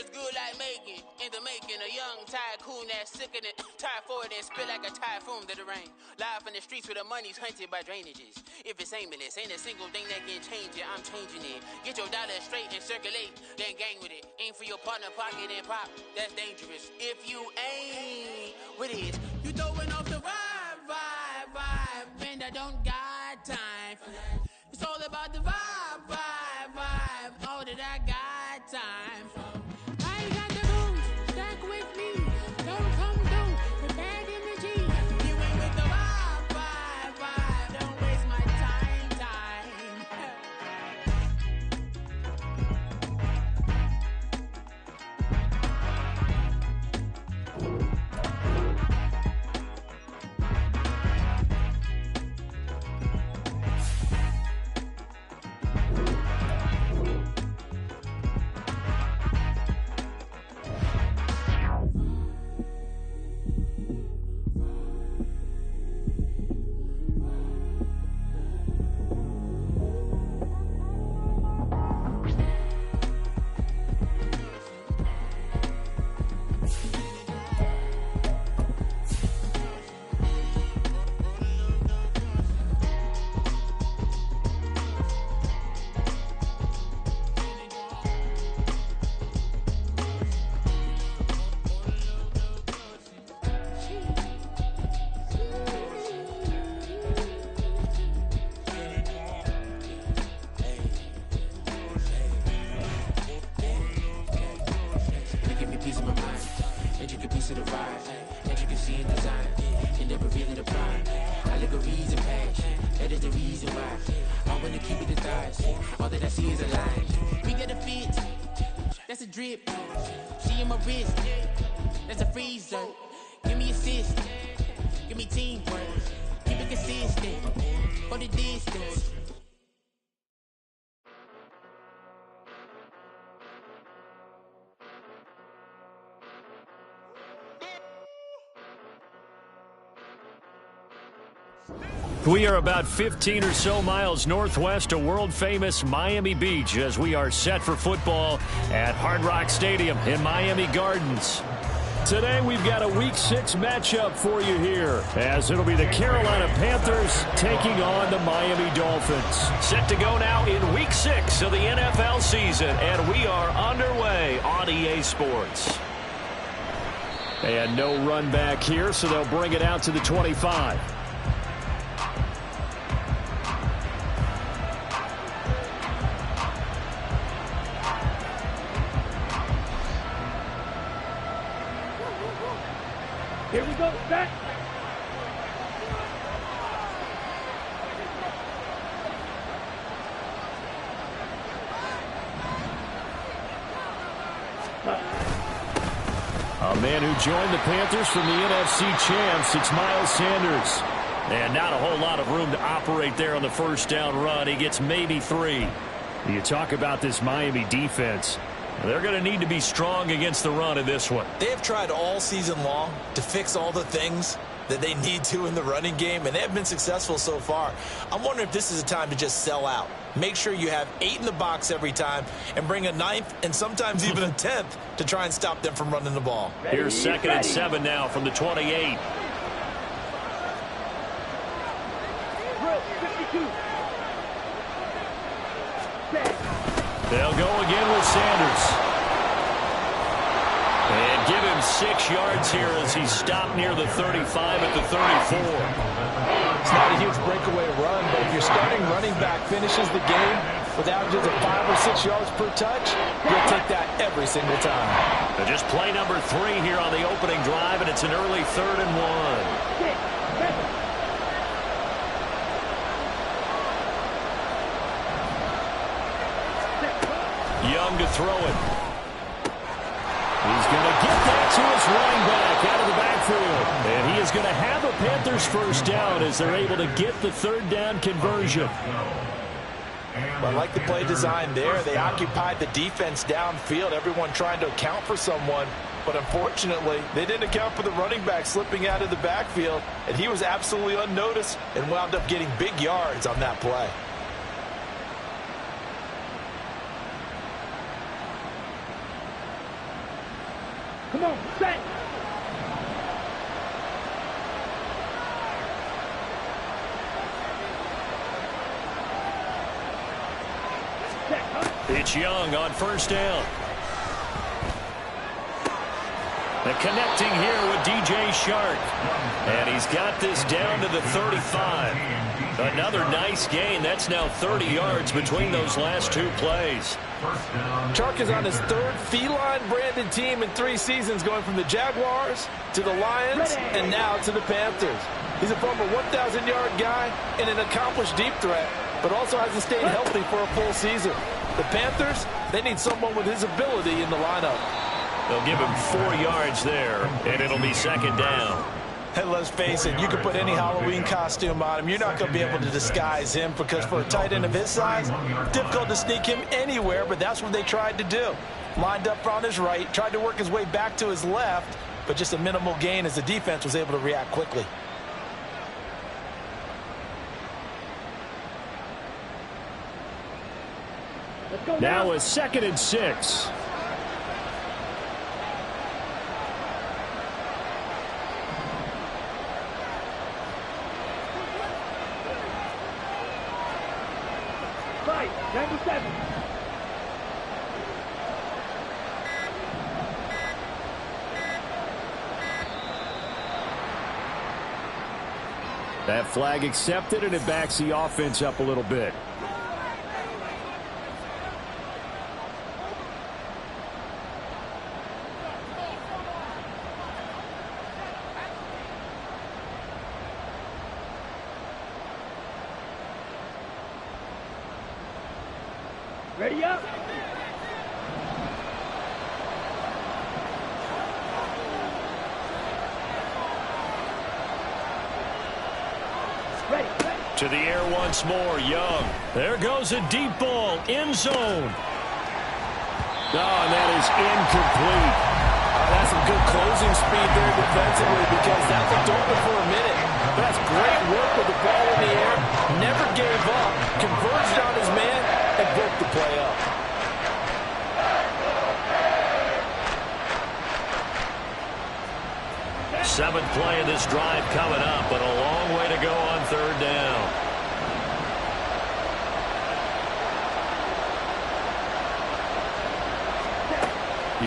was good like making, in the making, a young tycoon that's sick in it. Tire forward and spit like a typhoon to the rain. Live in the streets where the money's hunted by drainages. If it's aimless, ain't a single thing that can change it, I'm changing it. Get your dollar straight and circulate, then gang with it. Aim for your partner, pocket and pop, that's dangerous. If you ain't with it, you throwing off the vibe, and I don't got time for that. It's all about the vibe, all that I got time for. I ain't got the rules, stuck with me. Don't come through with bad energy. You ain't with the vibe, don't waste my time. That's a drip. She in my wrist. That's a freezer. Give me assist. Give me teamwork. Keep it consistent. For the distance. We are about 15 or so miles northwest of world-famous Miami Beach as we are set for football at Hard Rock Stadium in Miami Gardens. Today we've got a Week 6 matchup for you here, as it'll be the Carolina Panthers taking on the Miami Dolphins. Set to go now in Week 6 of the NFL season, and we are underway on EA Sports. And no run back here, so they'll bring it out to the 25. Here we go, back. A man who joined the Panthers from the NFC champs, it's Miles Sanders. And not a whole lot of room to operate there on the first down run. He gets maybe 3. You talk about this Miami defense. They're going to need to be strong against the run in this one. They have tried all season long to fix all the things that they need to in the running game, and they have been successful so far. I'm wondering if this is a time to just sell out. Make sure you have 8 in the box every time and bring a 9th and sometimes even a 10th to try and stop them from running the ball. Here's 2nd and 7 now from the 28. They'll go again with Sanders. And give him 6 yards here as he's stopped near the 35 at the 34. It's not a huge breakaway run, but if your starting running back finishes the game with averages of 5 or 6 yards per touch, you'll take that every single time. They're just play number 3 here on the opening drive, and it's an early 3rd and 1. Young to throw it. He's going to get that to his running back out of the backfield. And he is going to have a Panthers first down as they're able to get the 3rd down conversion. Well, I like the play design there. They occupied the defense downfield, everyone trying to account for someone. But unfortunately, they didn't account for the running back slipping out of the backfield. And he was absolutely unnoticed and wound up getting big yards on that play. Come on, set. It's Young on first down. The connecting here with DJ Shark. And he's got this down to the 35. Another nice gain. That's now 30 yards between those last two plays. Chark is on his third feline-branded team in 3 seasons, going from the Jaguars to the Lions and now to the Panthers. He's a former 1,000-yard guy and an accomplished deep threat, but also hasn't stayed healthy for a full season. The Panthers, they need someone with his ability in the lineup. They'll give him 4 yards there, and it'll be second down. Hey, let's face it, you can put any Halloween costume on him. You're not going to be able to disguise him because for a tight end of his size, difficult to sneak him anywhere, but that's what they tried to do. Lined up on his right, tried to work his way back to his left, but just a minimal gain as the defense was able to react quickly. Now a 2nd and 6. Right, 97. That flag accepted, and it backs the offense up a little bit. Ready up. Ready. To the air once more, Young. There goes a deep ball, end zone. Oh, and that is incomplete. That's some good closing speed there defensively because that looked open for a minute. That's great work with the ball in the air. Never gave up. Converged on his man and broke the play up. Seventh play of this drive coming up, but a long way to go on third down.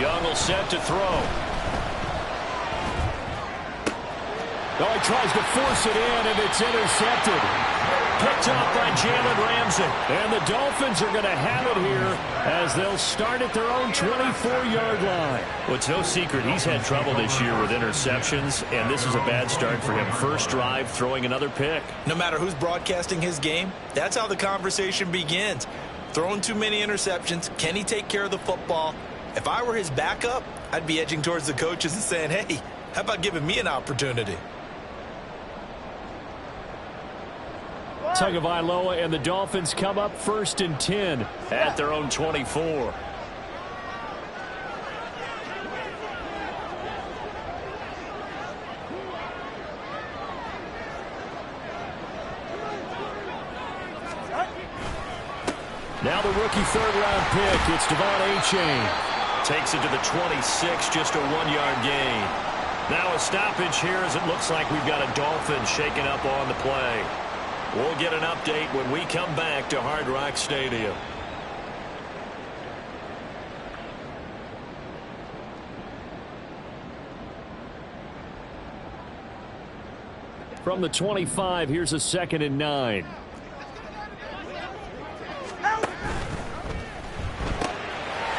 Young will set to throw. Oh, he tries to force it in, and it's intercepted. Picked up by Jalen Ramsey. And the Dolphins are going to have it here as they'll start at their own 24-yard line. Well, it's no secret he's had trouble this year with interceptions, and this is a bad start for him. First drive, throwing another pick. No matter who's broadcasting his game, that's how the conversation begins. Throwing too many interceptions. Can he take care of the football? If I were his backup, I'd be edging towards the coaches and saying, hey, how about giving me an opportunity? Tagovailoa and the Dolphins come up 1st and 10 at their own 24. Now the rookie 3rd-round pick. It's Devon Achane. Takes it to the 26, just a 1-yard gain. Now a stoppage here as it looks like we've got a Dolphin shaken up on the play. We'll get an update when we come back to Hard Rock Stadium. From the 25, here's a 2nd and 9.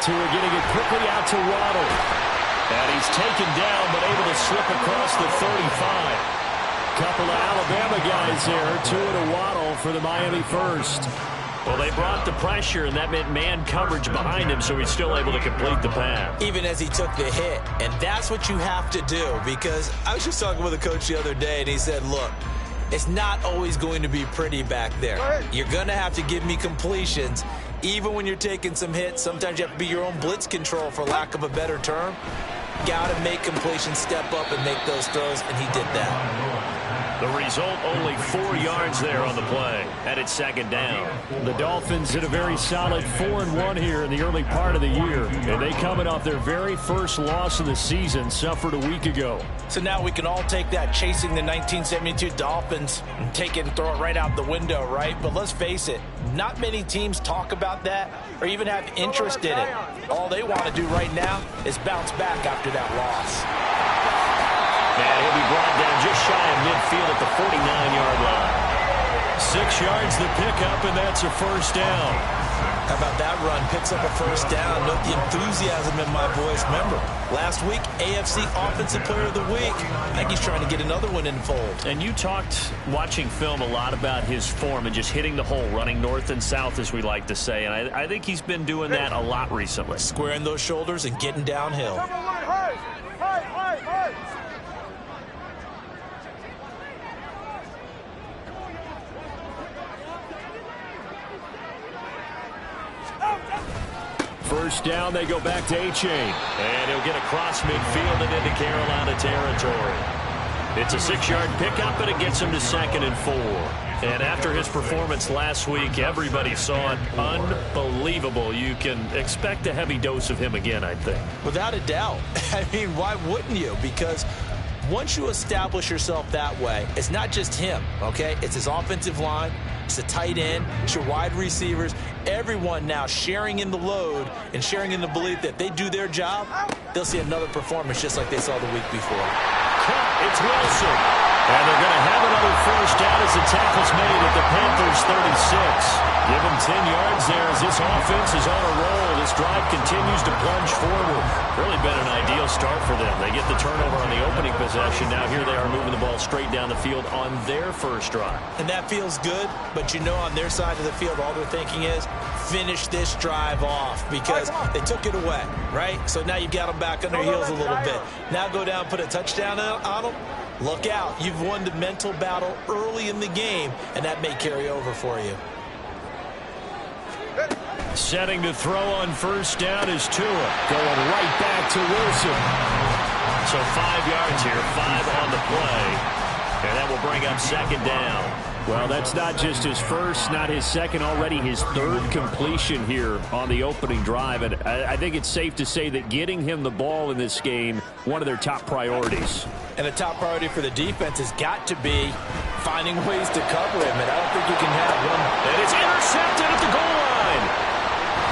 Tua getting it quickly out to Waddle. And he's taken down, but able to slip across the 35. Couple of Alabama guys there, Tua to Waddle for the Miami first. Well, they brought the pressure, and that meant man coverage behind him, so he's still able to complete the pass. Even as he took the hit, and that's what you have to do, because I was just talking with a coach the other day, and he said, look, it's not always going to be pretty back there. You're going to have to give me completions. Even when you're taking some hits, sometimes you have to be your own blitz control, for lack of a better term. Got to make completions, step up, and make those throws, and he did that. The result, only 4 yards there on the play, and it's second down. The Dolphins did a very solid 4-1 here in the early part of the year, and they coming off their very first loss of the season, suffered a week ago. So now we can all take that chasing the 1972 Dolphins and take it and throw it right out the window, right? But let's face it, not many teams talk about that or even have interest in it. All they want to do right now is bounce back after that loss. And he'll be brought down just shy of midfield at the 49-yard line. 6 yards the pickup, and that's a first down. How about that run? Picks up a first down. Note the enthusiasm in my voice. Remember, last week, AFC Offensive Player of the Week. I think he's trying to get another one in the fold. And you talked, watching film, a lot about his form and just hitting the hole, running north and south, as we like to say. And I think he's been doing that a lot recently. Squaring those shoulders and getting downhill. First down, they go back to Achane. And he'll get across midfield and into Carolina territory. It's a 6-yard pickup, and it gets him to 2nd and 4. And after his performance last week, everybody saw it. Unbelievable. You can expect a heavy dose of him again, I think. Without a doubt. I mean, why wouldn't you? Because once you establish yourself that way, it's not just him, okay? It's his offensive line. It's the tight end. It's your wide receivers. Everyone now sharing in the load and sharing in the belief that they do their job, they'll see another performance just like they saw the week before. It's Wilson. And they're going to have another first down as the tackle's made at the Panthers' 36. Give them 10 yards there as this offense is on a roll. This drive continues to plunge forward. Really been an ideal start for them. They get the turnover on the opening possession. Now here they are moving the ball straight down the field on their first drive. And that feels good, but you know on their side of the field, all they're thinking is finish this drive off because they took it away, right? So now you've got them back on their heels a little bit. Now go down, put a touchdown on them. Look out. You've won the mental battle early in the game, and that may carry over for you. Setting to throw on first down is Tua. Going right back to Wilson. So 5 yards here, 5 on the play. And that will bring up second down. Well, that's not just his first, not his second, already his third completion here on the opening drive. And I think it's safe to say that getting him the ball in this game, one of their top priorities. And the top priority for the defense has got to be finding ways to cover him. And I don't think you can have one. And it's intercepted at the goal line.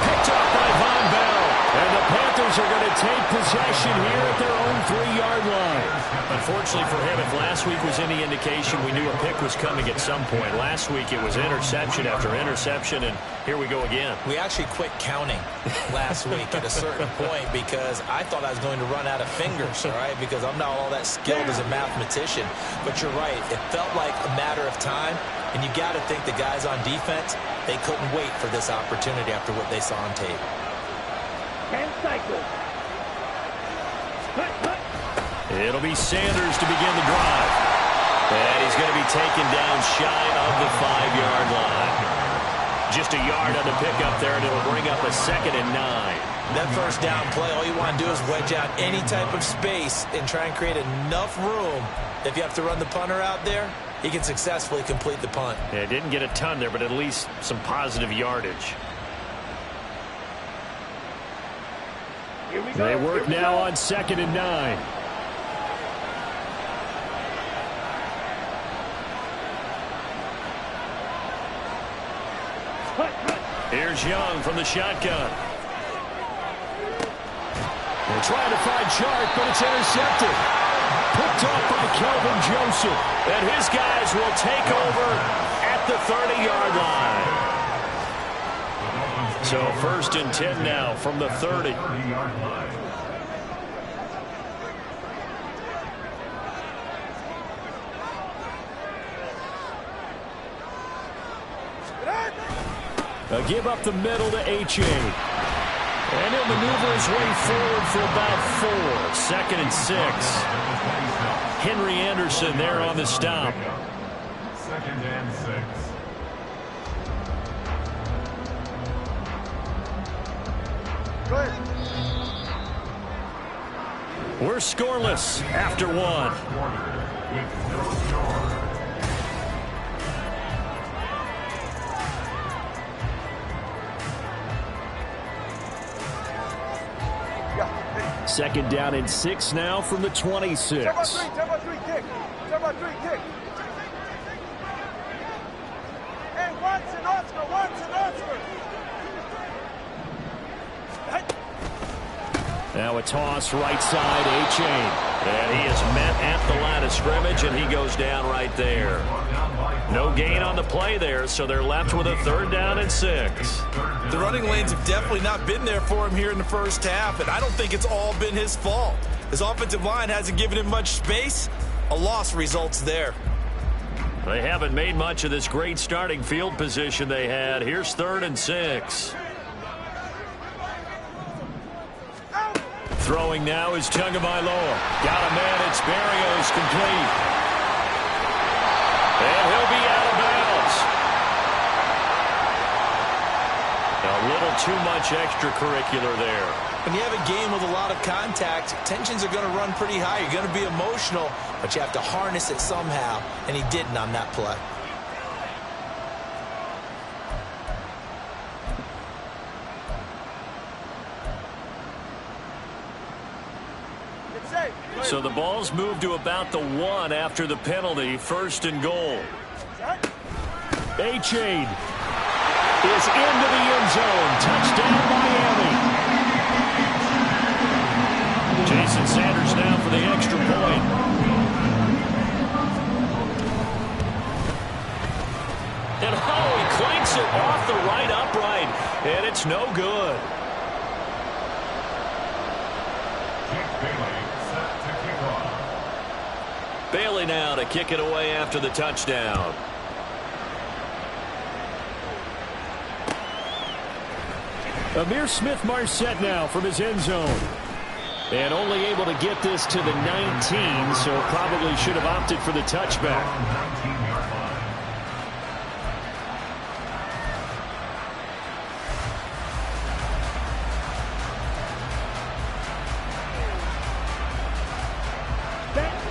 Picked up by Von Bell. And the Panthers are going to take possession here at their own 3-yard line. Unfortunately for him, if last week was any indication, we knew a pick was coming at some point. Last week it was interception after interception, and here we go again. We actually quit counting last week at a certain point because I thought I was going to run out of fingers, all right, because I'm not all that skilled as a mathematician. But you're right. It felt like a matter of time, and you got to think the guys on defense, they couldn't wait for this opportunity after what they saw on tape. 10 cycles. It'll be Sanders to begin the drive. And he's going to be taken down shy of the 5-yard line. Just a yard on the pickup there, and it'll bring up a 2nd and 9. That first down play, all you want to do is wedge out any type of space and try and create enough room. If you have to run the punter out there, he can successfully complete the punt. Yeah, didn't get a ton there, but at least some positive yardage. They work now on 2nd and 9. Here's Young from the shotgun. They're trying to find Chark, but it's intercepted. Picked off by Kelvin Joseph. And his guys will take over at the 30-yard line. So 1st and 10 now from the 30. A give up the middle to Achane. And he'll maneuver his way forward for about 4. 2nd and 6. Henry Anderson there on the stop. 2nd and 6. We're scoreless after 1. Second down and 6 now from the 26. Turbo 3 kick. Turbo 3 kick. Hey, Watson, Oscar. Now a toss right side, A-Chain. And he is met at the line of scrimmage, and he goes down right there. No gain on the play there, so they're left with a 3rd down and 6. The running lanes have definitely not been there for him here in the first half, and I don't think it's all been his fault. His offensive line hasn't given him much space. A loss results there. They haven't made much of this great starting field position they had. Here's 3rd and 6. Throwing now is Tagovailoa. Got a man. It's Berrios, complete. And he'll be out of bounds. A little too much extracurricular there. When you have a game with a lot of contact, tensions are going to run pretty high. You're going to be emotional, but you have to harness it somehow, and he didn't on that play. So the ball's moved to about the 1 after the penalty. 1st and goal. A-Chain is into the end zone. Touchdown, Miami. Jason Sanders now for the extra point. And he clanks it off the right upright, and it's no good. Bailey now to kick it away after the touchdown. Amir Smith-Marset now from his end zone. And only able to get this to the 19, so probably should have opted for the touchback.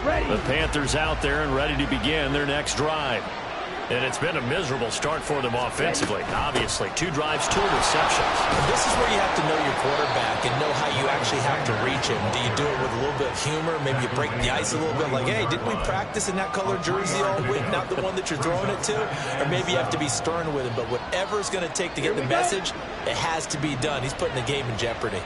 The Panthers out there and ready to begin their next drive. And it's been a miserable start for them offensively. Obviously, 2 drives, 2 receptions. This is where you have to know your quarterback and know how you actually have to reach him. Do you do it with a little bit of humor? Maybe you break the ice a little bit like, hey, didn't we practice in that color jersey all week? Not the one that you're throwing it to? Or maybe you have to be stern with him. But whatever it's going to take to get the message, it has to be done. He's putting the game in jeopardy.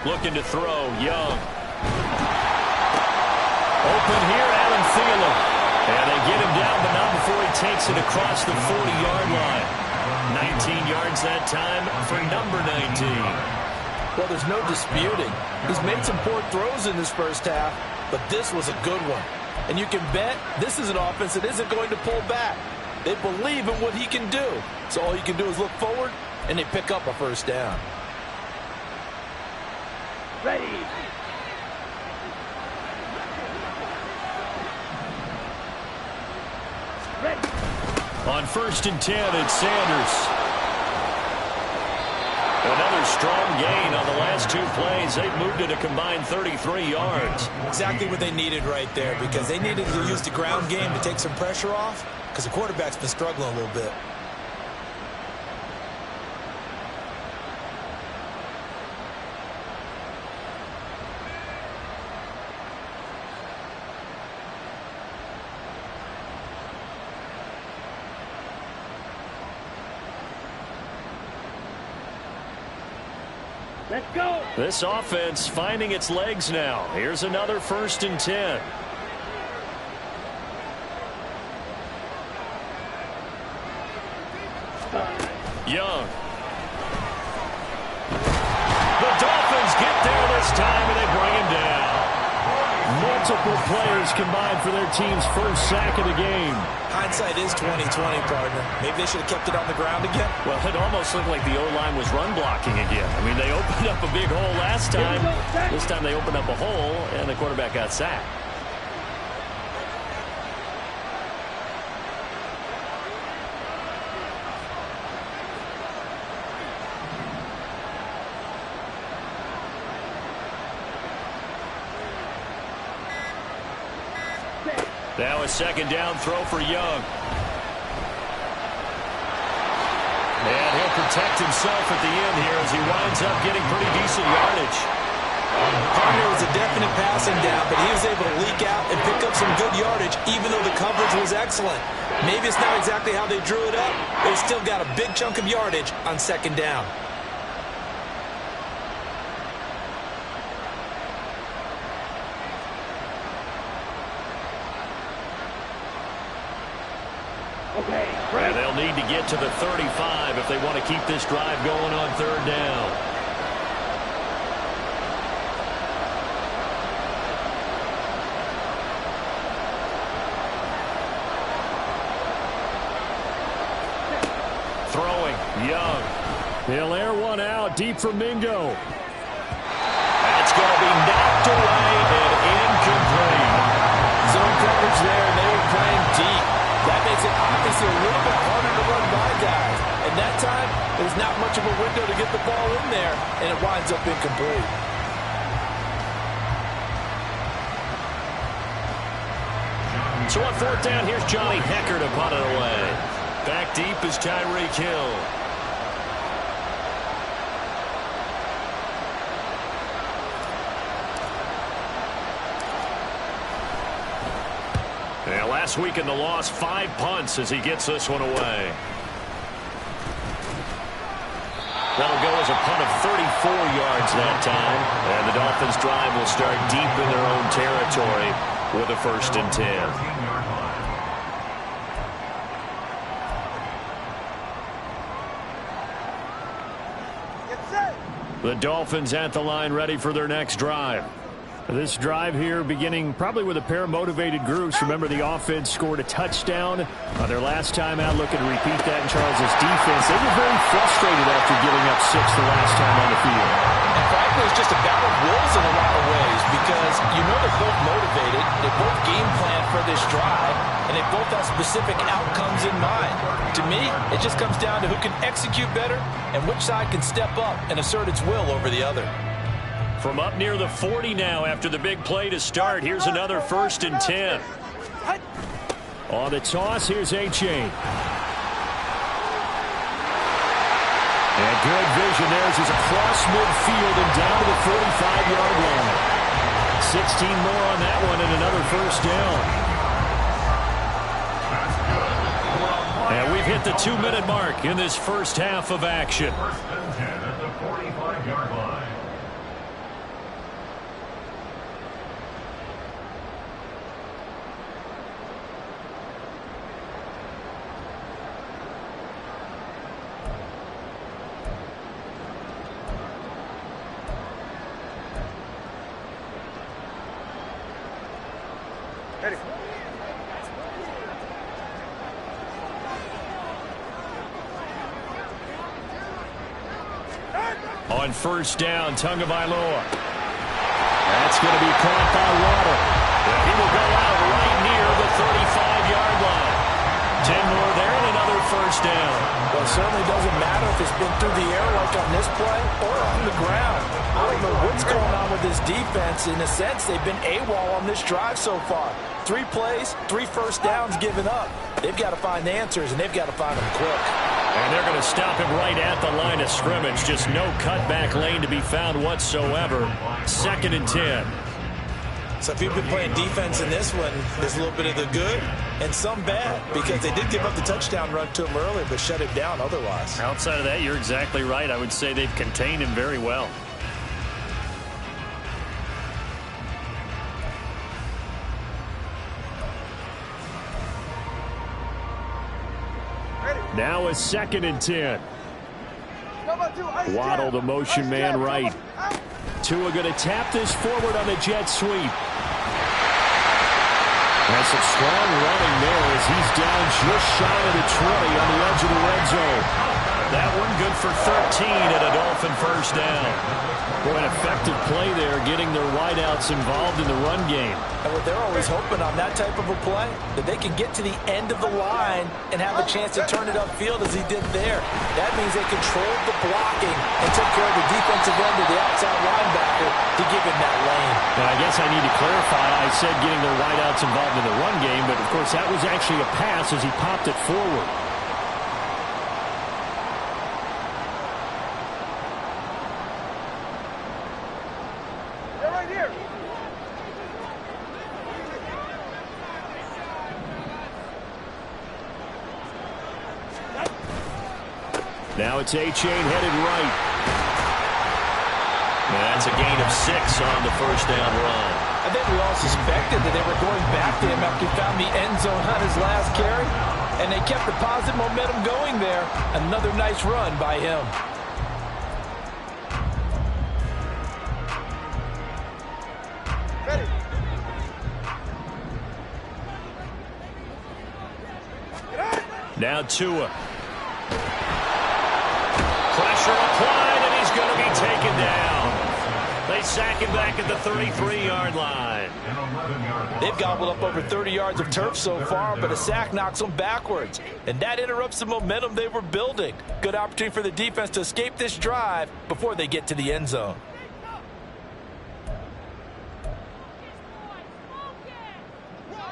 Looking to throw, Young. Open here, Adam Thielen. And they get him down, but not before he takes it across the 40-yard line. 19 yards that time for number 19. Well, there's no disputing. He's made some poor throws in this first half, but this was a good one. And you can bet this is an offense that isn't going to pull back. They believe in what he can do. So all you can do is look forward, and they pick up a first down. Ready. On 1st and 10, it's Sanders. Another strong gain on the last 2 plays. They've moved it a combined 33 yards. Exactly what they needed right there, because they needed to use the ground game to take some pressure off, because the quarterback's been struggling a little bit. Let's go. This offense finding its legs now. Here's another 1st and 10. Young. The Dolphins get there this time, and they bring him down. Multiple players combined for their team's first sack of the game. Hindsight is 20/20, partner. Maybe they should have kept it on the ground again. Well, it almost looked like the O-line was run blocking again. I mean, they opened up a big hole last time. This time they opened up a hole, and the quarterback got sacked. Now a second down throw for Young. And he'll protect himself at the end here as he winds up getting pretty decent yardage. It was a definite passing down, but he was able to leak out and pick up some good yardage, even though the coverage was excellent. Maybe it's not exactly how they drew it up, but he still got a big chunk of yardage on second down. And they'll need to get to the 35 if they want to keep this drive going on third down. Throwing, Young. He'll air one out deep for Mingo. That's going to be knocked away and incomplete. Zone coverage there, and they were playing deep. That makes it obviously a little bit harder to run by guys. And that time, there's not much of a window to get the ball in there, and it winds up incomplete. So on fourth down, here's Johnny Hekker to punt it away. Back deep is Tyreek Hill. Yeah, last week in the loss, 5 punts as he gets this one away. That'll go as a punt of 34 yards that time. And the Dolphins' drive will start deep in their own territory with a 1st and 10. The Dolphins at the line ready for their next drive. This drive here beginning probably with a pair of motivated groups. Remember, the offense scored a touchdown on their last time out. Looking to repeat that in Charles' defense. They were very frustrated after giving up 6 the last time on the field. And frankly, it's just a battle of wills in a lot of ways because you know they're both motivated. They both game plan for this drive, and they both have specific outcomes in mind. To me, it just comes down to who can execute better and which side can step up and assert its will over the other. From up near the 40 now after the big play to start, here's another 1st and 10. On the toss, here's A-Chain. And good vision there as he's across midfield and down to the 45-yard line. 16 more on that one and another 1st down. And we've hit the 2-minute mark in this first half of action. 1st and 10 at the 45-yard line. Ready. On 1st down, Tagovailoa. That's going to be caught by Waddle. He will go out right near the 35-yard line. 10 more there and another 1st down. Well, it certainly doesn't matter if it's been through the air like on this play or on the ground. I don't know what's going on with this defense. In a sense, they've been AWOL on this drive so far. 3 plays, 3 1st downs given up. They've got to find answers, and they've got to find them quick. And they're going to stop him right at the line of scrimmage. Just no cutback lane to be found whatsoever. 2nd and 10. So if you've been playing defense in this one, there's a little bit of the good and some bad because they did give up the touchdown run to him earlier but shut it down otherwise. Outside of that, you're exactly right. I would say they've contained him very well. Now a 2nd and 10. Waddle, the motion man right. Tua going to tap this forward on the jet sweep. That's some strong running there as he's down just shy of the 20 on the edge of the red zone. That one good for 13 and a Dolphin first down. Boy, an effective play there, getting their wideouts involved in the run game. And what they're always hoping on that type of a play, that they can get to the end of the line and have a chance to turn it upfield as he did there. That means they controlled the blocking and took care of the defensive end of the outside linebacker to give him that lane. And I guess I need to clarify, I said getting their wideouts involved in the run game, but of course that was actually a pass as he popped it forward. They're right here. Now it's A-Chain headed right. And that's a gain of 6 on the first down run. I think we all suspected that they were going back to him after he found the end zone on his last carry, and they kept the positive momentum going there. Another nice run by him. Ready. Now Tua. Pressure applied, and he's going to be taken down. They sack him back at the 33-yard line. They've gobbled up over 30 yards of turf so far, but a sack knocks them backwards. And that interrupts the momentum they were building. Good opportunity for the defense to escape this drive before they get to the end zone.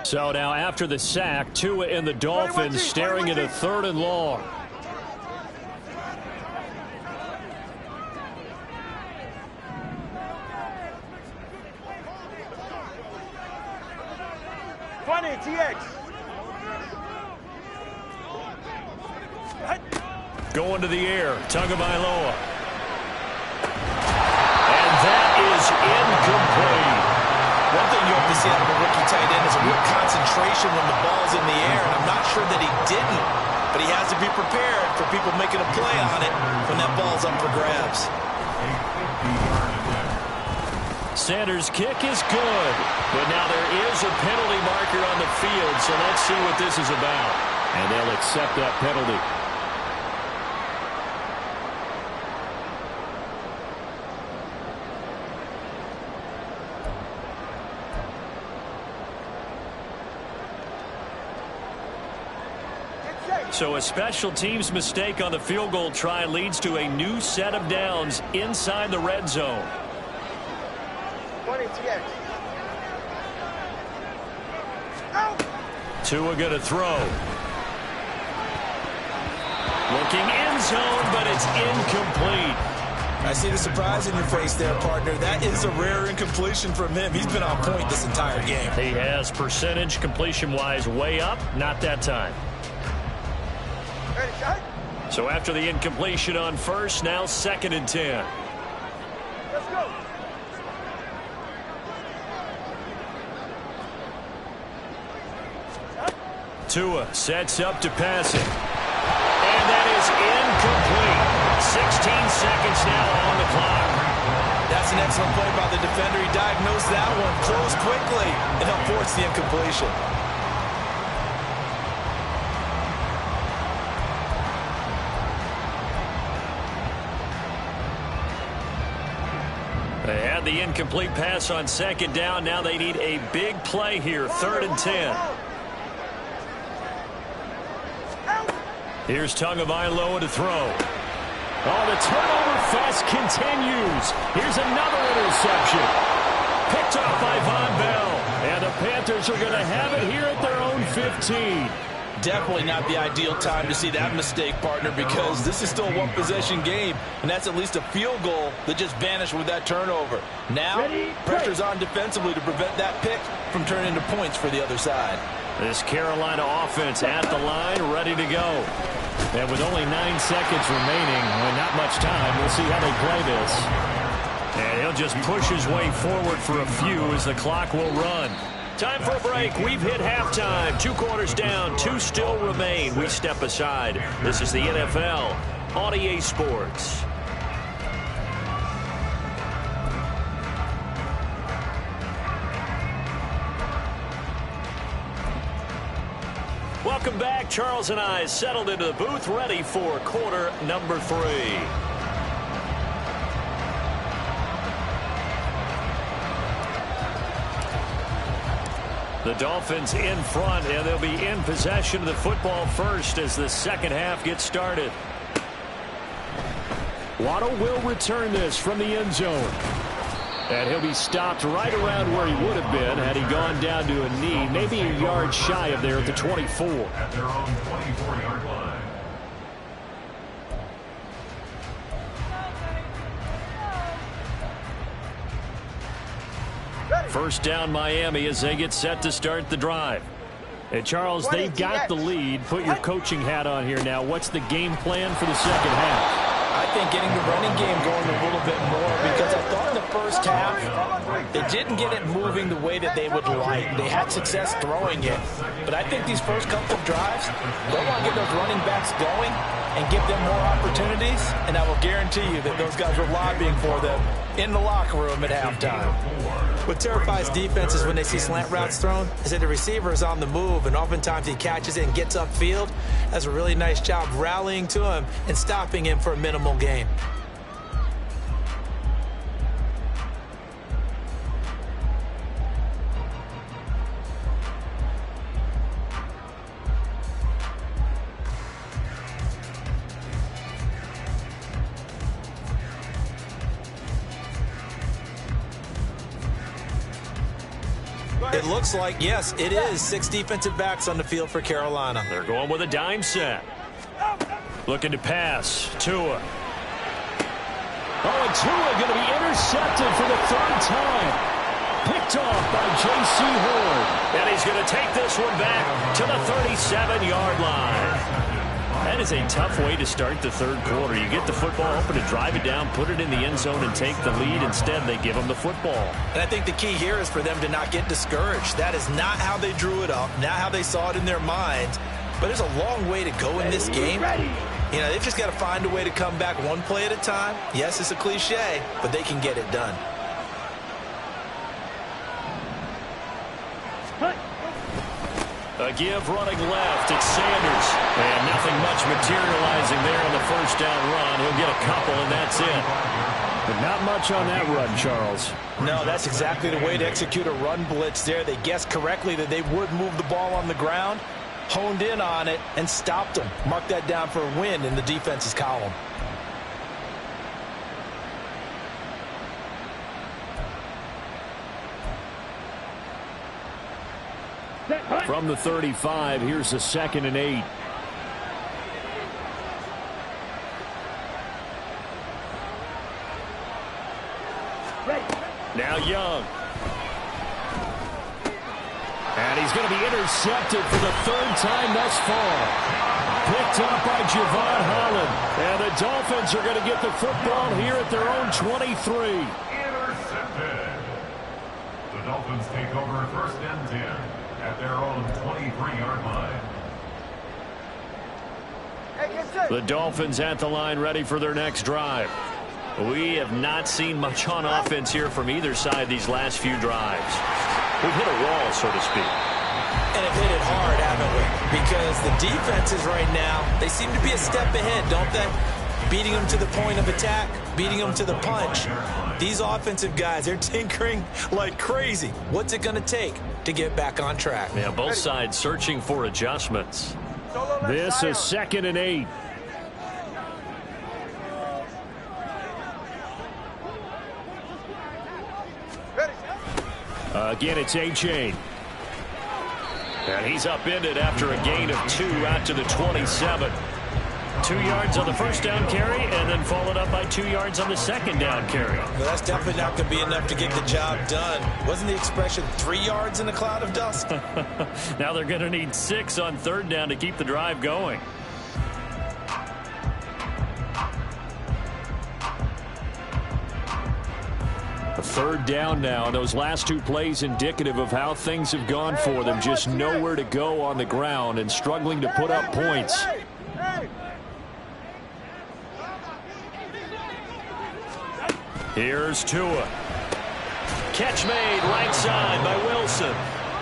So now after the sack, Tua and the Dolphins staring at a 3rd and long. TX. Going to the air, Tagovailoa. And that is incomplete. One thing you hope to see out of a rookie tight end is a real concentration when the ball's in the air, and I'm not sure that he didn't, but he has to be prepared for people making a play on it when that ball's up for grabs. Sanders' kick is good, but now there is a penalty marker on the field, so let's see what this is about. And they'll accept that penalty. So a special teams mistake on the field goal try leads to a new set of downs inside the red zone. Tua going to throw. Looking end zone, but it's incomplete. I see the surprise in your face there, partner. That is a rare incompletion from him. He's been on point this entire game. He has percentage completion-wise way up, not that time. So after the incompletion on first, now 2nd and 10. Let's go. Tua sets up to pass it. And that is incomplete. 16 seconds now on the clock. That's an excellent play by the defender. He diagnosed that one, closed quickly, and helped force the incompletion. They had the incomplete pass on 2nd down. Now they need a big play here, 3rd and 10. Here's Tagovailoa to throw. Oh, the turnover fest continues. Here's another interception. Picked off by Von Bell. And the Panthers are going to have it here at their own 15. Definitely not the ideal time to see that mistake, partner, because this is still a one-possession game, and that's at least a field goal that just vanished with that turnover. Now, pressure's on defensively to prevent that pick from turning into points for the other side. This Carolina offense at the line, ready to go. And with only 9 seconds remaining, and not much time, we'll see how they play this. And he'll just push his way forward for a few as the clock will run. Time for a break. We've hit halftime. 2 quarters down, 2 still remain. We step aside. This is the NFL on EA Sports. Welcome back. Charles and I settled into the booth, ready for quarter number 3. The Dolphins in front, and they'll be in possession of the football first as the second half gets started. Waddle will return this from the end zone. And he'll be stopped right around where he would have been had he gone down to a knee, maybe a yard shy of there at the 24. At their own 24-yard line. First down Miami as they get set to start the drive. And Charles, they've got the lead. Put your coaching hat on here now. What's the game plan for the second half? I think getting the running game going a little bit more, because I thought in the first half they didn't get it moving the way that they would like. They had success throwing it. But I think these first couple of drives, they want to get those running backs going and give them more opportunities. And I will guarantee you that those guys were lobbying for them in the locker room at halftime. What terrifies defenses when they see slant routes thrown is that the receiver is on the move, and oftentimes he catches it and gets upfield. Does a really nice job rallying to him and stopping him for a minimal gain. It looks like, yes, it is 6 defensive backs on the field for Carolina. They're going with a dime set. Looking to pass. Tua. Oh, and Tua going to be intercepted for the 3rd time. Picked off by J.C. Horn. And he's going to take this one back to the 37-yard line. That is a tough way to start the 3rd quarter. You get the football open to drive it down, put it in the end zone, and take the lead. Instead, they give them the football. And I think the key here is for them to not get discouraged. That is not how they drew it up, not how they saw it in their minds. But there's a long way to go in this game. You know, they've just got to find a way to come back one play at a time. Yes, it's a cliche, but they can get it done. A give running left. It's Sanders. And nothing much materializing there on the first down run. He'll get a couple, and that's it. But not much on that run, Charles. No, that's exactly the way to execute a run blitz there. They guessed correctly that they would move the ball on the ground, honed in on it, and stopped them. Mark that down for a win in the defense's column. From the 35, here's a 2nd and 8. Now Young. And he's going to be intercepted for the 3rd time thus far. Picked up by Javon Holland. And the Dolphins are going to get the football here at their own 23. Intercepted. The Dolphins take over 1st and 10 at their own 23-yard line. The Dolphins at the line, ready for their next drive. We have not seen much on offense here from either side these last few drives. We've hit a wall, so to speak. And have hit it hard, haven't we? Because the defenses right now, they seem to be a step ahead, don't they? Beating them to the point of attack, beating them to the punch. These offensive guys, they're tinkering like crazy. What's it going to take to get back on track? Yeah, both sides searching for adjustments. This is 2nd and 8. Again, it's A-Chain. And he's upended after a gain of 2 out to the 27. 2 yards on the first down carry, and then followed up by 2 yards on the second down carry. Well, that's definitely not going to be enough to get the job done. Wasn't the expression 3 yards in a cloud of dust? Now they're going to need 6 on 3rd down to keep the drive going. A 3rd down now, and those last 2 plays indicative of how things have gone for them. Just nowhere to go on the ground and struggling to put up points. Here's Tua. Catch made right side by Wilson.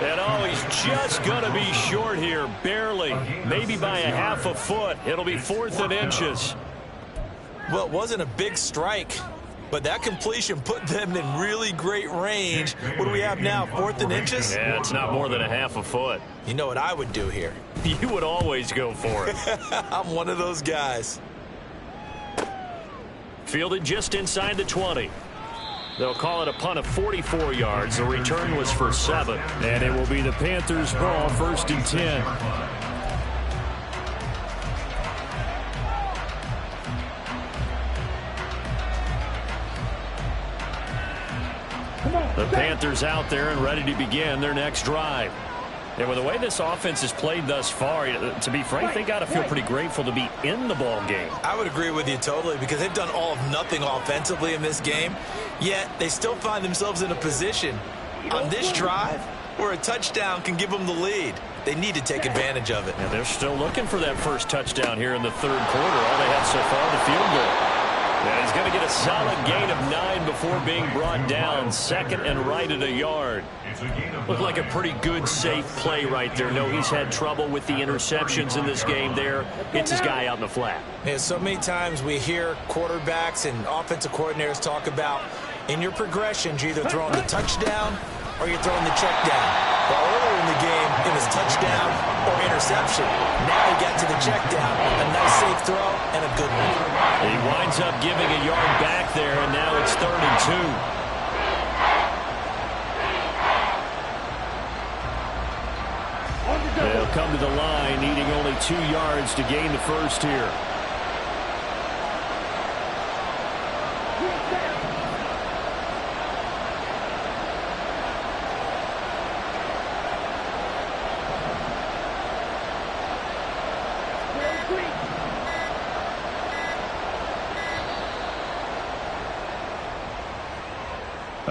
And oh, he's just going to be short here, barely, maybe by a half a foot. It'll be 4th and inches. Well, it wasn't a big strike, but that completion put them in really great range. What do we have now, 4th and inches? Yeah, it's not more than a half a foot. You know what I would do here? You would always go for it. I'm one of those guys. Fielded just inside the 20. They'll call it a punt of 44 yards. The return was for 7. And it will be the Panthers' ball, 1st and 10. The Panthers out there and ready to begin their next drive. And with the way this offense has played thus far, to be frank, they got to feel pretty grateful to be in the ball game. I would agree with you totally, because they've done all of nothing offensively in this game, yet they still find themselves in a position on this drive where a touchdown can give them the lead. They need to take advantage of it. And they're still looking for that first touchdown here in the 3rd quarter. All they had so far, the field goal. And he's going to get a solid gain of 9 before being brought down. 2nd and right at a yard. Looked like a pretty good, safe play right there. No, he's had trouble with the interceptions in this game there. Hits his guy out in the flat. Yeah, so many times we hear quarterbacks and offensive coordinators talk about, in your progressions, you're either throwing the touchdown or you're throwing the check down. Well, earlier in the game, it was touchdown or interception. Now he got to the check down. A nice safe throw and a good one. He winds up giving a yard back there, and now it's 3rd and 2. They'll come to the line, needing only 2 yards to gain the first here.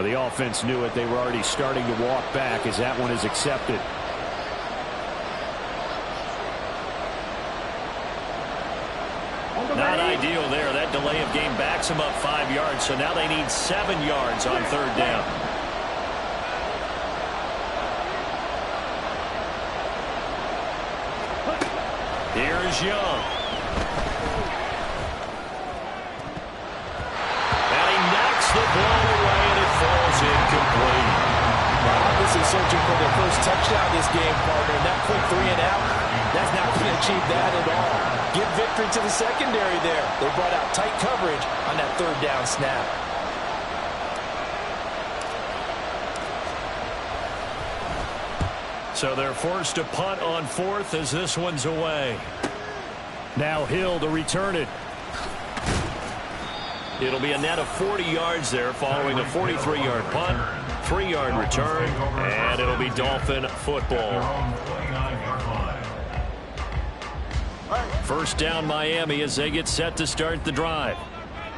The offense knew it. They were already starting to walk back as that one is accepted. Not ideal there. That delay of game backs them up 5 yards, so now they need 7 yards on 3rd down. Here's Young. And he knocks the ball away, and it falls incomplete. Obviously searching for their first touchdown this game, partner. And that quick 3 and out, that's not going to achieve that at all. Give victory to the secondary there. They brought out tight coverage on that 3rd down snap. So they're forced to punt on 4th as this one's away. Now Hill to return it. It'll be a net of 40 yards there following a 43-yard punt, 3-yard return, and it'll be Dolphin football. 1st down Miami as they get set to start the drive.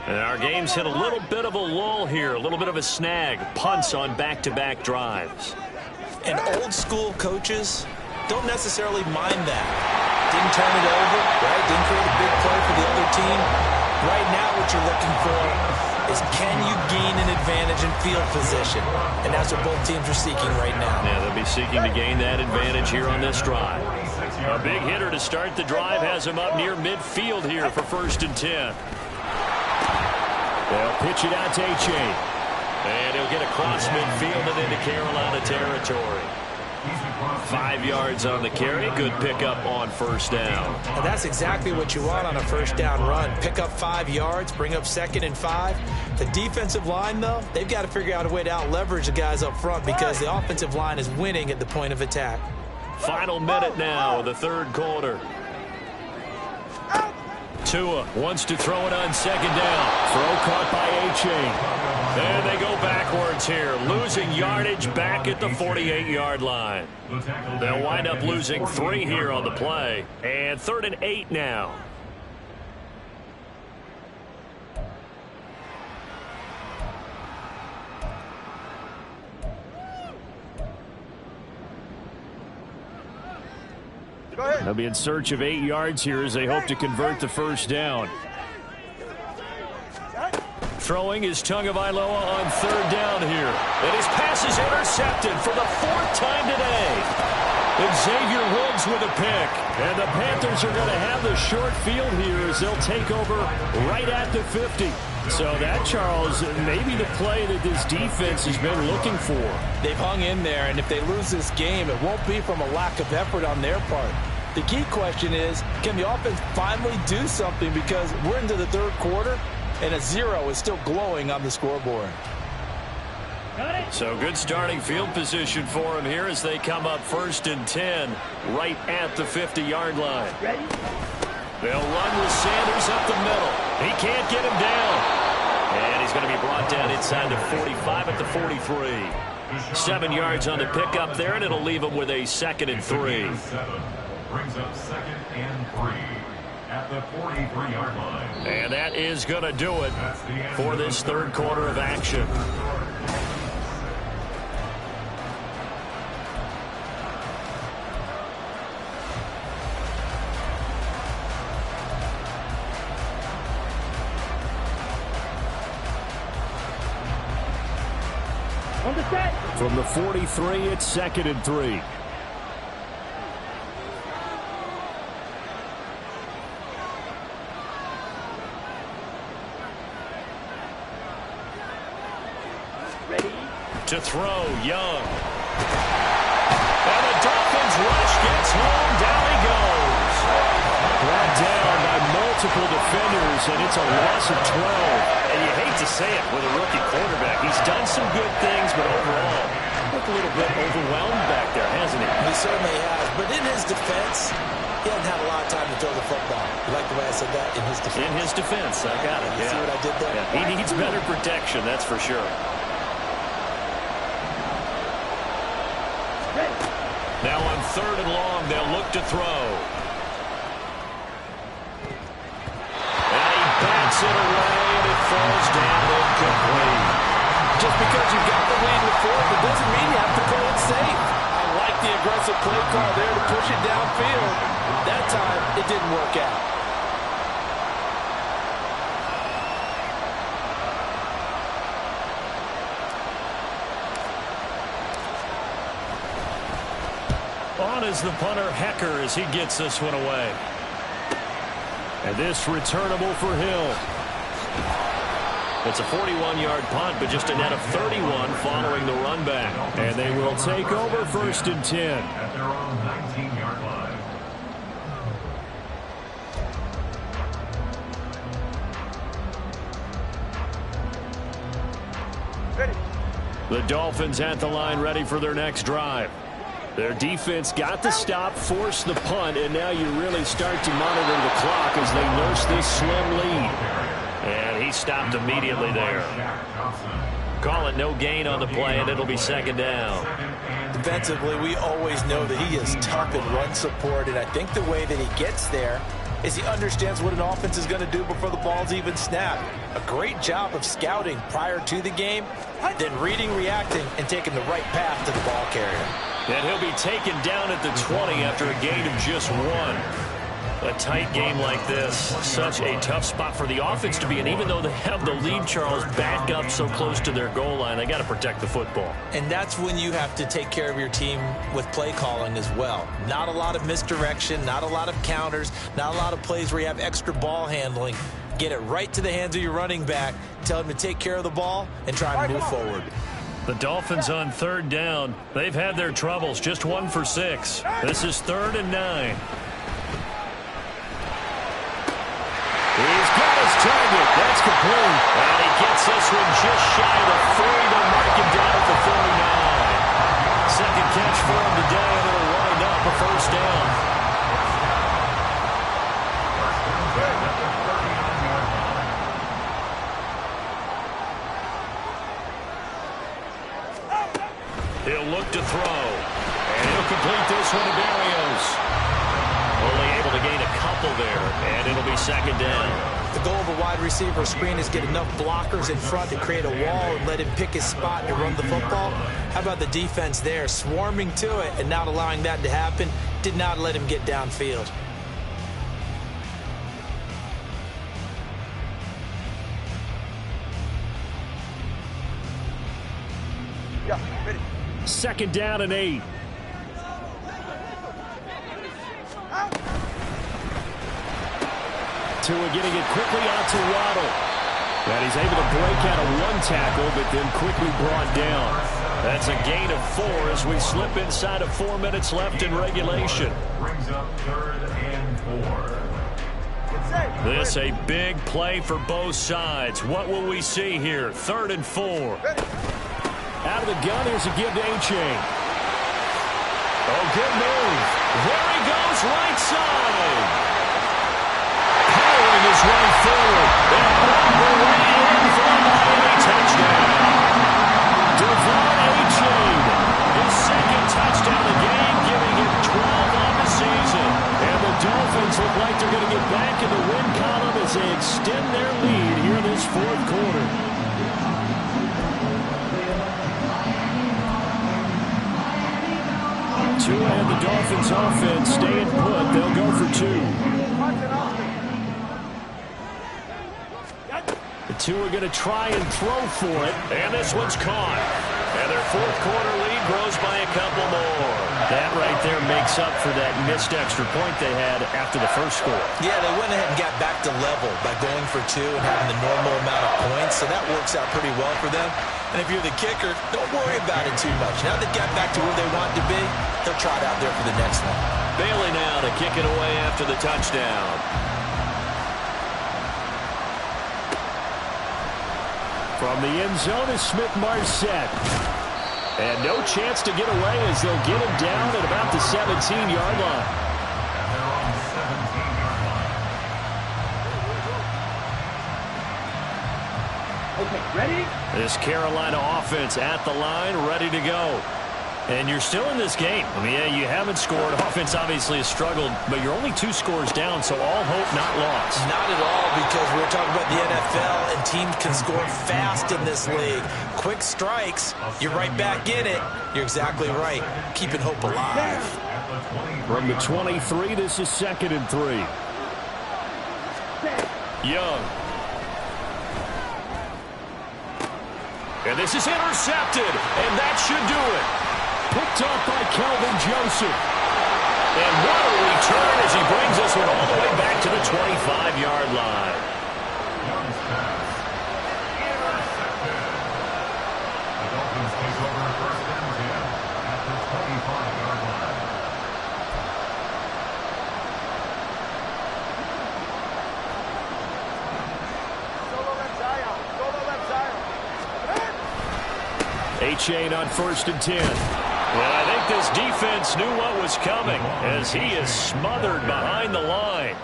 And our game's hit a little bit of a lull here, a little bit of a snag. Punts on back-to-back drives. And old-school coaches don't necessarily mind that. Didn't turn it over, right? Didn't create a big play for the other team. Right now what you're looking for is, can you gain an advantage in field position? And that's what both teams are seeking right now. Yeah, they'll be seeking to gain that advantage here on this drive. A big hitter to start the drive has him up near midfield here for 1st and 10. They'll pitch it out to Achane. And he'll get across midfield and into Carolina territory. 5 yards on the carry. Good pickup on 1st down. And that's exactly what you want on a 1st down run. Pick up 5 yards, bring up 2nd and 5. The defensive line, though, they've got to figure out a way to out-leverage the guys up front because the offensive line is winning at the point of attack. Final minute now of the 3rd quarter. Tua wants to throw it on 2nd down. Throw caught by Achane. And they go backwards here, losing yardage back at the 48-yard line. They'll wind up losing 3 here on the play. And 3rd and 8 now. They'll be in search of 8 yards here as they hope to convert the 1st down. Throwing is Tagovailoa on third down here. And his pass is intercepted for the fourth time today. And Xavier Woods with a pick. And the Panthers are going to have the short field here as they'll take over right at the 50. So that, Charles, maybe the play that this defense has been looking for. They've hung in there, and if they lose this game, it won't be from a lack of effort on their part. The key question is, can the offense finally do something, because we're into the third quarter, and a 0 is still glowing on the scoreboard. So good starting field position for them here as they come up 1st and 10 right at the 50-yard line. Ready? They'll run with Sanders up the middle. He can't get him down. And he's going to be brought down inside the 45 at the 43. 7 yards on the pickup there, and it'll leave him with a 2nd and 3. Brings up 2nd and 3 at the 43-yard line. And that is going to do it for this third quarter of action. From the 43, it's 2nd and 3. Ready? To throw, Young. And the Dolphins rush gets home. Down he goes. Brought down by multiple defenders, and it's a loss of 12. And you hate to say it with a rookie quarterback. He's done some good things, but overall, looked a little bit overwhelmed back there, hasn't he? He certainly has, but in his defense, he hasn't had a lot of time to throw the football. You like the way I said that? In his defense. In his defense, I got it. You see what I did there? Yeah. He needs better protection, that's for sure. Now on 3rd and long, they'll look to throw. And he bats it away, and it falls down incomplete. Just because you've got the lead in the fourth, it doesn't mean you have to play it safe. I like the aggressive play call there to push it downfield. That time, it didn't work out. On is the punter, Hecker, as he gets this one away. And this returnable for Hill. It's a 41-yard punt, but just a net of 31 following the run back. And they will take over 1st and 10. At their own 19-yard line. Ready? The Dolphins at the line, ready for their next drive. Their defense got the stop, forced the punt, and now you really start to monitor the clock as they nurse this slim lead. And he stopped immediately there. Call it no gain on the play, and it'll be 2nd down. Defensively, we always know that he is tough in run support, and I think the way that he gets there is he understands what an offense is going to do before the ball's even snapped. A great job of scouting prior to the game, then reading, reacting, and taking the right path to the ball carrier. And he'll be taken down at the 20 after a gain of just 1. A tight game like this, such a tough spot for the offense to be in. Even though they have the lead, Charles, back up so close to their goal line, they got to protect the football. And that's when you have to take care of your team with play calling as well. Not a lot of misdirection, not a lot of counters, not a lot of plays where you have extra ball handling. Get it right to the hands of your running back, tell him to take care of the ball, and try to move forward. The Dolphins on 3rd down. They've had their troubles, just 1 for 6. This is 3rd and 9. He's got his target. That's complete. And he gets this one just shy of the 40. They'll mark him down at the 49. Second catch for him today, and it'll wind up a 1st down. He'll look to throw. And he'll complete this one to Berrios. Only able to gain a couple there, and it'll be 2nd down. The goal of a wide receiver screen is get enough blockers in front to create a wall and let him pick his spot to run the football. How about the defense there, swarming to it and not allowing that to happen? Did not let him get downfield. Yeah, ready. 2nd down and 8. Tua getting it quickly out to Waddle. And he's able to break out of one tackle, but then quickly brought down. That's a gain of 4 as we slip inside of 4 minutes left in regulation. Brings up 3rd and 4. This a big play for both sides. What will we see here? 3rd and 4. Out of the gun, here's a give to A-Chain. Oh, good move. There he goes, right side. Powering his way forward. And on the way in for a Miami touchdown. Devon A-Chain, his 2nd touchdown of the game, giving him 12 on the season. And the Dolphins look like they're going to get back in the win column as they extend their lead here in this 4th quarter. Tua and the Dolphins offense staying put. They'll go for 2. The Tua going to try and throw for it. And this one's caught. And their 4th quarter lead grows by a couple more. That right there makes up for that missed extra point they had after the first score. Yeah, they went ahead and got back to level by going for 2 and having the normal amount of points, so that works out pretty well for them. And if you're the kicker, don't worry about it too much. Now they got back to where they want to be, they'll trot out there for the next one. Bailey now to kick it away after the touchdown. From the end zone is Smith-Marsette. And no chance to get away as they'll get him down at about the 17-yard line. They're on the 17-yard line. Okay, ready? This Carolina offense at the line, ready to go. And you're still in this game. I mean, yeah, you haven't scored. Offense obviously has struggled, but you're only 2 scores down, so all hope not lost. Not at all, because we're talking about the NFL, and teams can score fast in this league. Quick strikes, you're right back in it. You're exactly right. Keeping hope alive. From the 23, this is 2nd and 3. Young. And this is intercepted, and that should do it. Picked off by Kelvin Joseph. And what a return as he brings us one all the way back to the 25-yard line. Young's pass. Intercepted. The Dolphins take over 1st and 10 at the 25-yard line. Solo left side. Solo left side. A-Chain on 1st and 10. Well, I think this defense knew what was coming as he is smothered behind the line.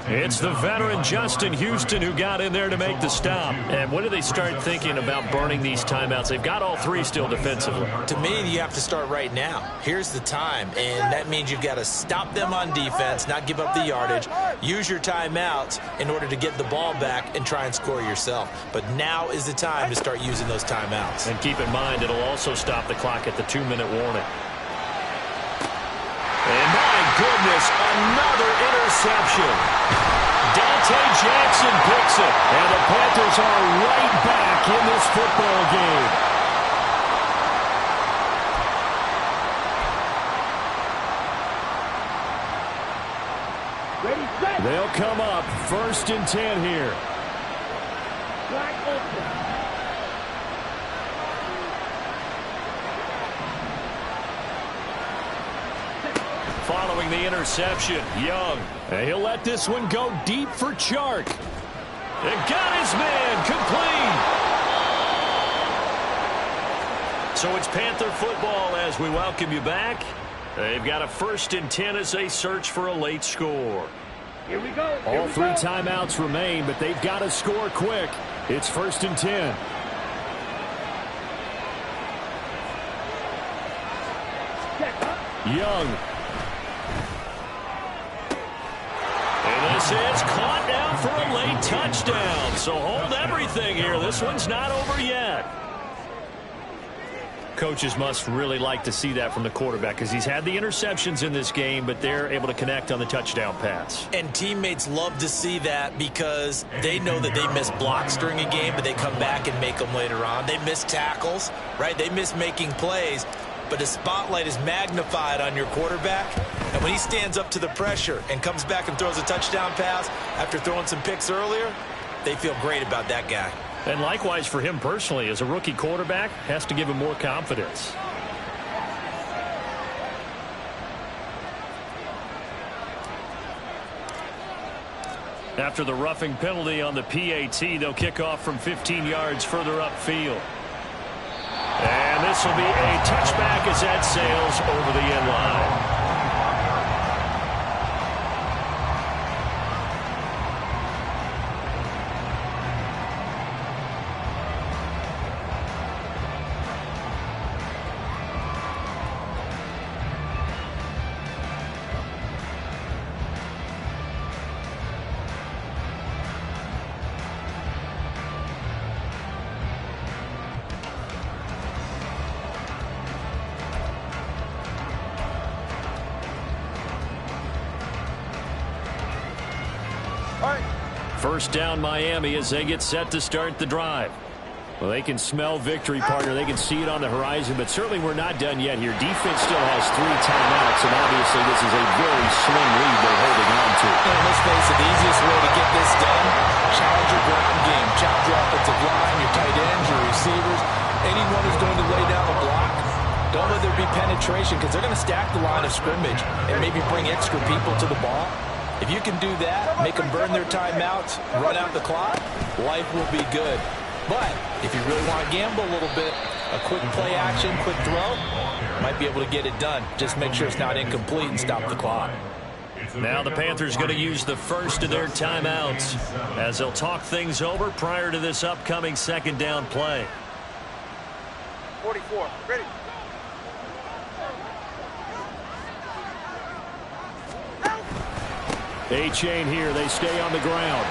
It's the veteran Justin Houston who got in there to make the stop. And when do they start thinking about burning these timeouts? They've got all 3 still defensively. To me, you have to start right now. Here's the time, and that means you've got to stop them on defense, not give up the yardage, use your timeouts in order to get the ball back and try and score yourself. But now is the time to start using those timeouts. And keep in mind, it'll also stop the clock at the 2-minute warning. And my goodness, another interception. Dante Jackson picks it, and the Panthers are right back in this football game. Ready, set. They'll come up 1st and 10 here. Black open. Following the interception, Young. And he'll let this one go deep for Chark. And got his man complete. So it's Panther football as we welcome you back. They've got a 1st and 10 as they search for a late score. Here we go. All 3 timeouts remain, but they've got to score quick. It's 1st and 10. Young. And this is caught down for a late touchdown. So hold everything here. This one's not over yet. coaches must really like to see that from the quarterback because he's had the interceptions in this game, but they're able to connect on the touchdown pass. And teammates love to see that because they know that they miss blocks during a game, but they come back and make them later on. They miss tackles, right? They miss making plays, but the spotlight is magnified on your quarterback. And when he stands up to the pressure and comes back and throws a touchdown pass after throwing some picks earlier, they feel great about that guy. And likewise for him personally, as a rookie quarterback, has to give him more confidence. After the roughing penalty on the PAT, they'll kick off from 15 yards further upfield. And this will be a touchback as that sails over the end line. First down Miami as they get set to start the drive. Well, they can smell victory, partner. They can see it on the horizon, but certainly we're not done yet here. Defense still has 3 timeouts, and obviously this is a very slim lead they're holding on to. And let's face it, the easiest way to get this done, challenge your ground game, challenge your offensive line, your tight ends, your receivers, anyone who's going to lay down the block. Don't let there be penetration because they're going to stack the line of scrimmage and maybe bring extra people to the ball. If you can do that, make them burn their timeouts, run out the clock, life will be good. But if you really want to gamble a little bit, a quick play action, quick throw, might be able to get it done. Just make sure it's not incomplete and stop the clock. Now the Panthers going to use the first of their timeouts as they'll talk things over prior to this upcoming second down play. 44, ready. A-chain here. They stay on the ground.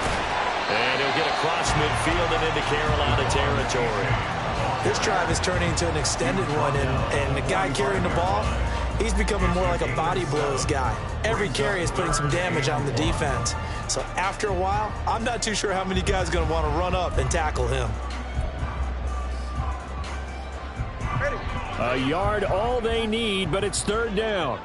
And he'll get across midfield and into Carolina territory. This drive is turning into an extended one, and the guy carrying the ball, he's becoming more like a body blows guy. Every carry is putting some damage on the defense. So after a while, I'm not too sure how many guys are going to want to run up and tackle him. A yard all they need, but it's third down.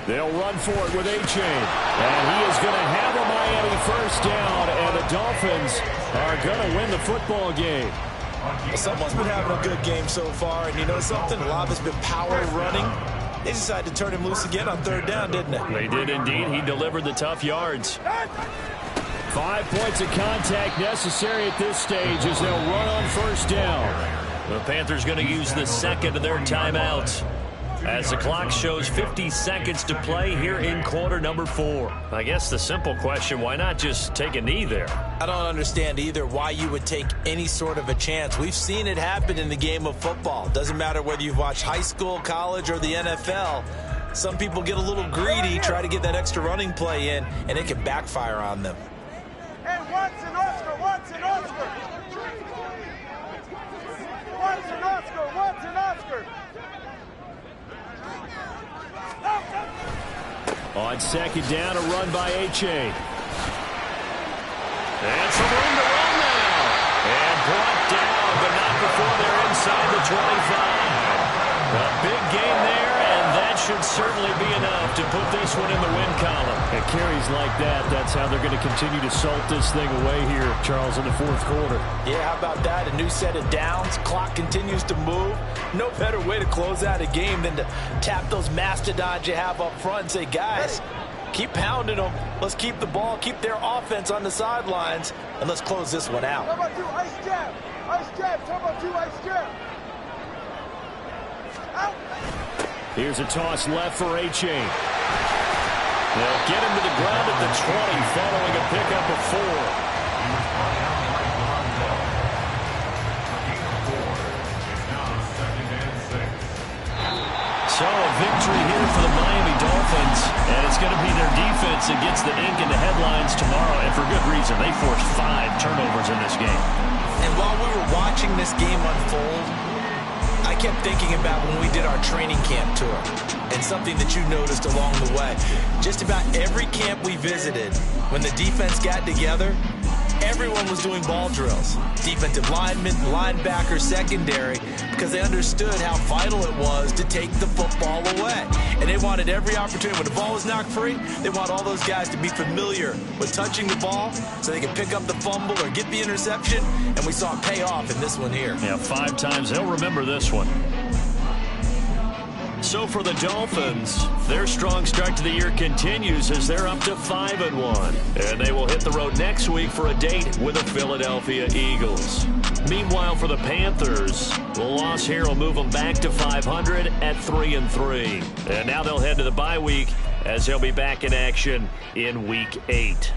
They'll run for it with A-chain. And he is going to have a Miami first down, and the Dolphins are going to win the football game. Someone's been having a good game so far, and you know something? A lot of it's been power running. They decided to turn him loose again on third down, didn't they? They did indeed. He delivered the tough yards. 5 points of contact necessary at this stage as they'll run on first down. The Panthers going to use the second of their timeouts as the clock shows 50 seconds to play here in quarter number 4. I guess the simple question, why not just take a knee there? I don't understand either why you would take any sort of a chance. We've seen it happen in the game of football. Doesn't matter whether you've watched high school, college, or the NFL. Some people get a little greedy, try to get that extra running play in, and it can backfire on them. Hey, Watson, Oscar, Watson, Oscar. Watson, Oscar, Watson, Oscar. On second down, a run by A-chain. And some room to run now. And brought down, but not before they're inside the 25. A big game there, and that should certainly be enough to put this one in the win column. And carries like that, that's how they're going to continue to salt this thing away here, Charles, in the fourth quarter. Yeah, how about that? A new set of downs. Clock continues to move. No better way to close out a game than to tap those mastodons you have up front and say, guys, keep pounding them. Let's keep the ball, keep their offense on the sidelines, and let's close this one out. Turbo 2, ice jab. Ice jab, Turbo 2, ice jab. Out. Here's a toss left for A-chain. They'll get him to the ground at the 20 following a pickup of 4. So a victory here for the Miami Dolphins, and it's going to be their defense that gets the ink in the headlines tomorrow, and for good reason. They forced 5 turnovers in this game. And while we were watching this game unfold, I kept thinking about when we did our training camp tour and something that you noticed along the way. Just about every camp we visited, when the defense got together, everyone was doing ball drills. Defensive linemen, linebackers, secondary, because they understood how vital it was to take the football away. And they wanted every opportunity. When the ball was knocked free, they want all those guys to be familiar with touching the ball so they can pick up the fumble or get the interception. And we saw it pay off in this one here. Yeah, 5 times. They'll remember this one. So for the Dolphins, their strong start to the year continues as they're up to 5-1. And they will hit the road next week for a date with the Philadelphia Eagles. Meanwhile, for the Panthers, the loss here will move them back to 500 at 3-3. And now they'll head to the bye week as they'll be back in action in Week 8.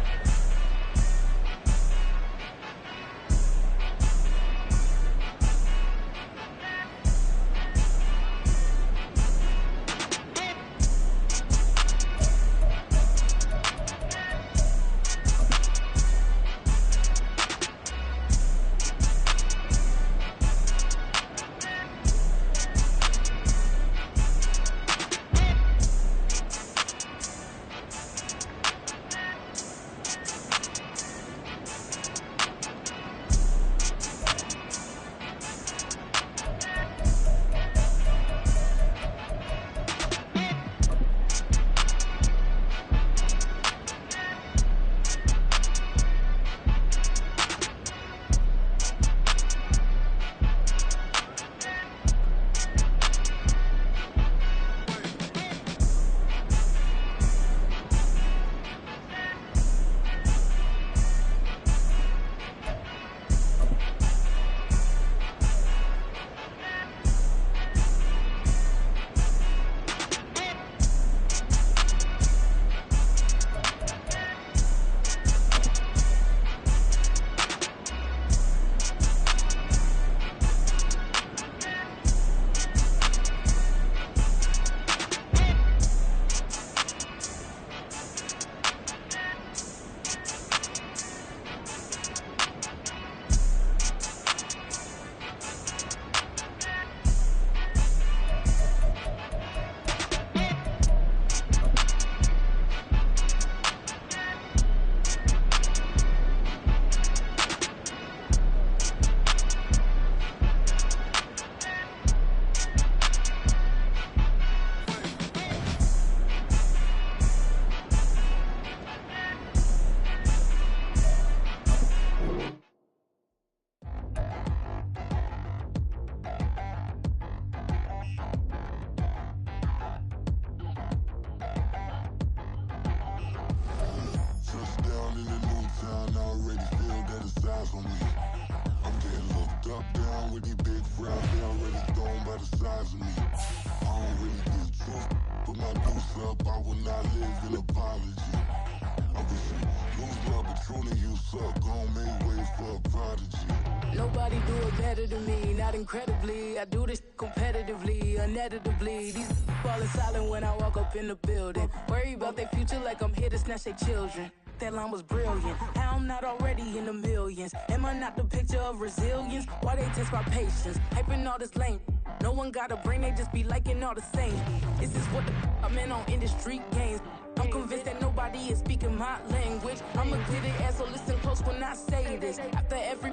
Nobody do it better than me, not incredibly. I do this competitively, uneditably. These falling silent when I walk up in the building. Worry about their future like I'm here to snatch their children. That line was brilliant. How I'm not already in the millions. Am I not the picture of resilience? Why they test my patience? Hyping all this lame. No one got a brain, they just be liking all the same. This is what the I'm in on industry games. I'm convinced that nobody is speaking my language. I'm a good ass, so listen close when I say this. After every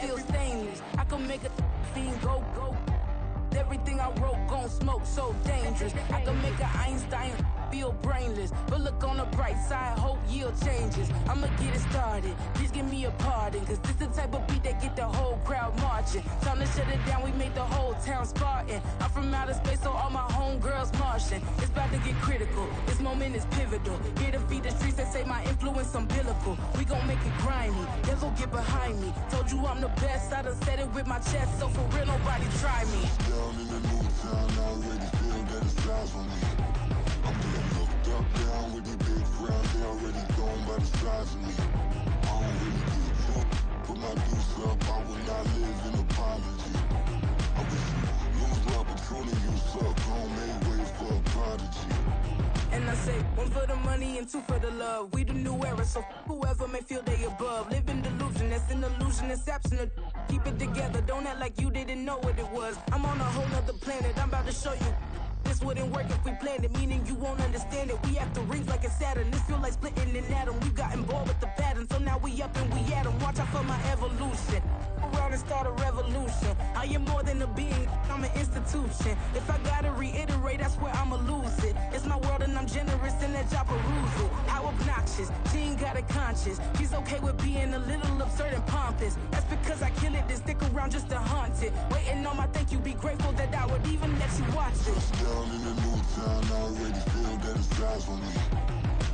feel stainless. I can make a fiend go. Everything I wrote gon' smoke, so dangerous. I can make an Einstein feel brainless. But look on the bright side, hope yield changes. I'ma get it started, please give me a pardon. Cause this the type of beat that get the whole crowd marching. Time to shut it down, we made the whole town Spartan. I'm from outer space, so all my homegirls Martian. It's about to get critical, this moment is pivotal. Here to feed the streets that say my influence umbilical. We gon' make it grimy, devil get behind me. Told you I'm the best, I done said it with my chest. So for real, nobody try me. Down in the new town, I already feel that it's eyes on me. I'm getting looked up, down with these big frowns, they already gone by the size of me. I don't really get took, put my deuce up, I will not live in apology. I wish you lose my Patron and you suck, gon' make way for a prodigy. say one for the money and two for the love. We the new era, so whoever may feel they above. Live in delusion, that's an illusion, it's absent. Keep it together, don't act like you didn't know what it was. I'm on a whole nother planet, I'm about to show you. This wouldn't work if we planned it, meaning you won't understand it. We have to rings like a Saturn. This feel like splitting an atom. We got involved with the pattern, so now we up and we at 'em. Watch out for my evolution. Around and start a revolution. I am more than a being, I'm an institution. If I gotta reiterate, that's where I'ma lose it. It's my world and I'm generous and that job peruse it. How obnoxious, she ain't got a conscience. She's okay with being a little absurd and pompous. That's because I kill it, then stick around just to haunt it. Waiting on my thank you, be grateful that I would even let you watch it. Down in the new town, I already feel that it's eyes on me.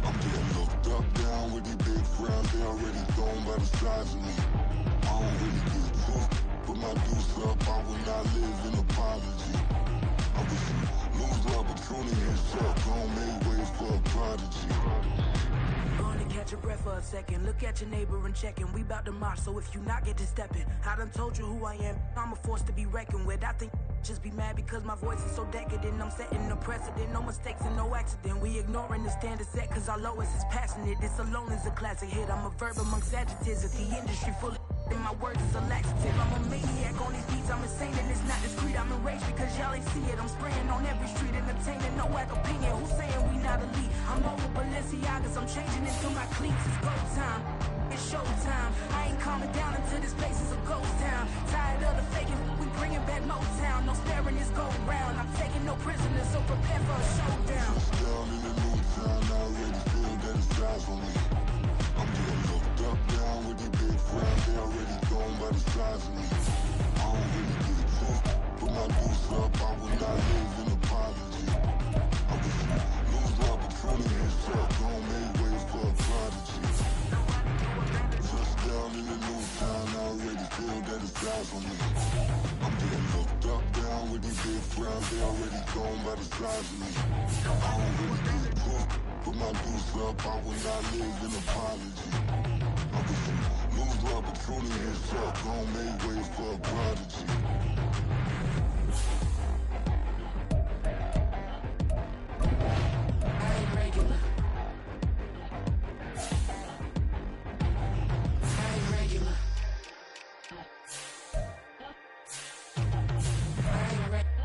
I'm getting looked up, down with these big frowns, they already thrown by the size of me. I don't really get took, put my deuce up, I will not live in apology. I wish you lose the opportunity and shut, don't make way for a prodigy. Gonna catch your breath for a second. Look at your neighbor and checking. We bout to march, so if you not get to stepping. I done told you who I am. I'm a force to be reckoned with. I think just be mad because my voice is so decadent. I'm setting a precedent. No mistakes and no accident. We ignoring the standard set cause our lowest is passionate. This alone is a classic hit. I'm a verb amongst adjectives. If the industry full of and my words is a laxative. I'm a maniac on these beats. I'm insane and it's not discreet. I'm enraged because y'all ain't see it. I'm spraying on every street, entertaining no whack opinion. Who's saying we not elite? I'm over Balenciagas. I'm changing into my cleats. It's go time. It's showtime. I ain't calming down until this place is a ghost town. Tired of the faking. We bringing back Motown. No sparing this go round. I'm taking no prisoners, so prepare for a showdown. Down in the new town, I already feel that it's eyes on me. I'm getting looked up, down with these big frowns, they already thrown by the size of me. I don't really get took, put my deuce up, I will not live in apology. I wish you lose the opportunity and shut, don't make way for a prodigy. Just down in the new town, I already feel that it's eyes on me. I'm getting looked up, down with these big frowns, they already thrown by the size of me. I don't really get took, put my deuce up, I will not live in apology. I wish you lose the opportunity and shut, don't make way for a prodigy. I ain't regular. I ain't regular. I ain't regular.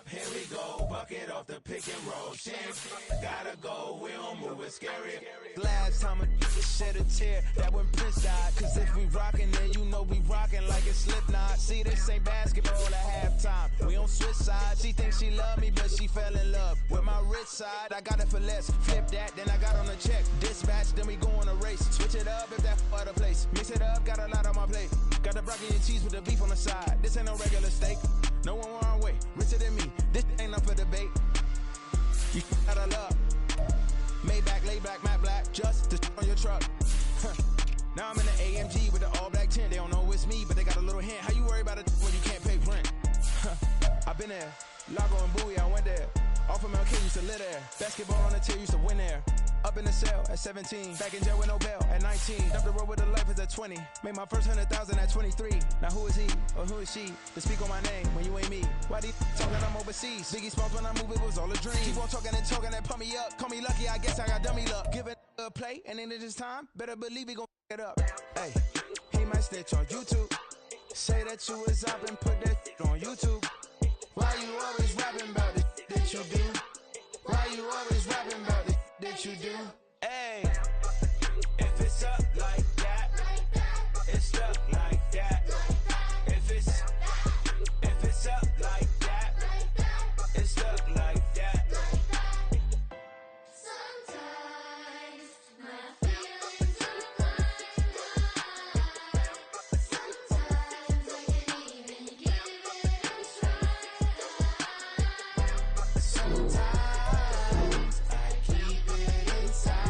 Here we go, bucket off the pick and roll. Gotta go, we don't move, it's scary. Last time a shed a tear, that when Prince died. Cause if we rockin', then you know we rockin' like it's Slipknot. See, this ain't basketball at halftime. We on switch sides. She thinks she love me, but she fell in love with my rich side. I got it for less. Flip that, then I got on a check. Dispatch, then we go on a race. Switch it up if that other place. Mix it up, got a lot on my plate. Got the broccoli and cheese with the beef on the side. This ain't no regular steak. No one wrong way, richer than me. This ain't up for debate. You out of love. Maybach, laid back, matte black, just to on your truck. Now I'm in the AMG with the all black tint. They don't know it's me, but they got a little hint. How you worry about it when you can't pay rent? I've been there. Lago and Bowie, I went there. Off of MLK, used to live there. Basketball on the tier, used to win there. Up in the cell at 17. Back in jail with no bail at 19. Up the road with a life as at 20. Made my first 100,000 at 23. Now who is he or who is she to speak on my name when you ain't me? Why these talking I'm overseas? Biggie Smalls when I move, it was all a dream. Keep on talking and pump me up. Call me lucky, I guess I got dummy luck. Give it a play and then it's time. Better believe we gon' it up. Hey, he might snitch on YouTube. Say that you was up and put that on YouTube. Why you always rapping about the that you do? Why you always rapping about the that you do? Hey, If it's up like that, it's stuck like that. If it's up like that, it's stuck like that. Sometimes my feelings are blind. Sometimes I can't even give it a try. Sometimes I keep it inside.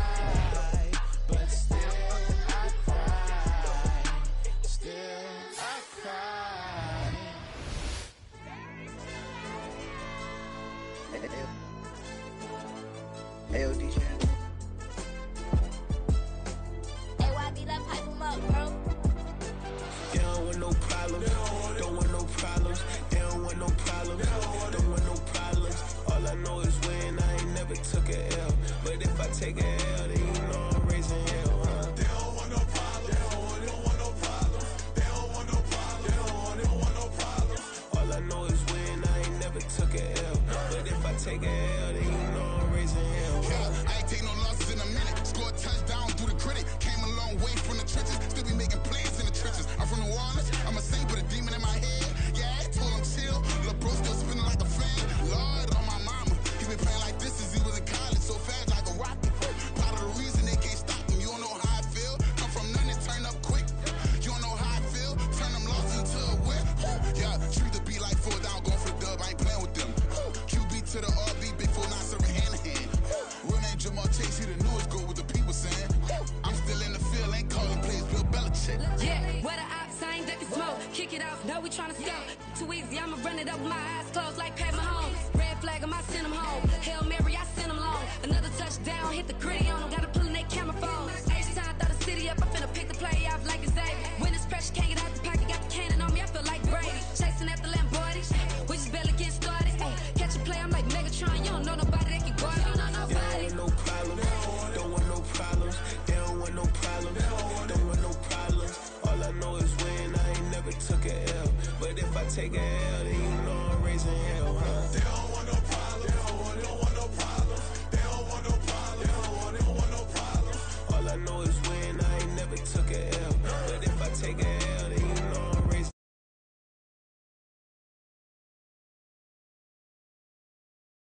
kick it off, no, we tryna score. Too easy, I'ma run it up with my eyes closed like Pat Mahomes. Red flag, I might send him home. Hail Mary, I send him long. Another touchdown, hit the gritty on him. Gotta pull in that camera phone. H-time, throw the city up. I finna pick the play off like it's David. When it's pressure, can't get out the pocket. Got the cannon on me, I feel like Brady. Chasing after Lamborghini. We just barely getting started. Ay, catch a play, I'm like Megatron. You don't know nobody that can guard. You don't know nobody. No problem. Don't want no problems. They don't want no problems. Don't want no problems. All I know is win. I ain't never took a L. But if I take a L,